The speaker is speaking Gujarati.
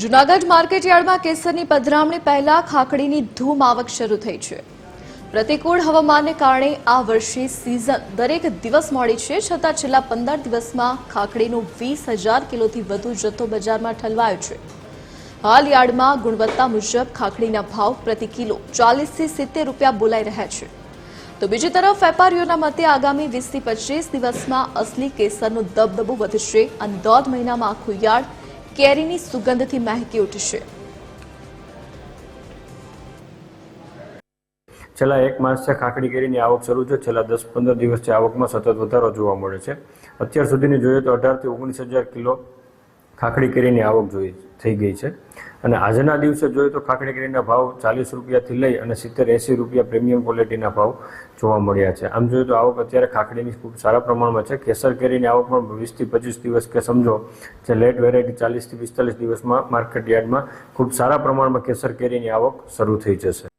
જૂનાગઢ માર્કેટયાર્ડમાં કેસરની પધરામણી પહેલા ખાખડીની ધૂમ આવક શરૂ થઈ છે। પ્રતિકૂળ હવામાનને કારણે આ વર્ષે સિઝન દરેક દિવસ મોડી છે, છતાં છેલ્લા 15 દિવસમાં ખાખડીનો 20,000 કિલોથી વધુ જથ્થો બજારમાં ઠલવાયો છે। હાલ યાર્ડમાં ગુણવત્તા મુજબ ખાખડીના ભાવ પ્રતિ કિલો 40 થી 70 રૂપિયા બોલાઈ રહ્યા છે। તો બીજી તરફ વેપારીઓના મતે આગામી 20 થી 25 દિવસમાં અસલી કેસરનો દબદબો વધશે અને 1.5 મહિનામાં આખું યાર્ડ કેરીની સુગંધથી મહેકી ઉઠશે। છેલ્લા એક માસથી ખાખડી કેરીની આવક શરૂ છે। છેલ્લા 10-15 દિવસથી આવકમાં સતત વધારો જોવા મળે છે। અત્યાર સુધીની જોઈએ તો 18 થી 19,000 કિલો ખાખડી કેરીની આવક થઈ ગઈ છે અને આજના દિવસે જોઈએ તો ખાખડી કેરીના ભાવ 40 રૂપિયાથી લઈ અને 70-80 રૂપિયા પ્રીમિયમ ક્વોલિટીના ભાવ જોવા મળ્યા છે। આમ જોઈએ તો આવક અત્યારે ખાખડીની ખૂબ સારા પ્રમાણમાં છે। કેસર કેરીની આવક પણ 20 થી 25 દિવસ કે સમજો જે લેટ વેરાયટી 40 થી 45 દિવસમાં માર્કેટ યાર્ડમાં ખૂબ સારા પ્રમાણમાં કેસર કેરીની આવક શરૂ થઈ જશે।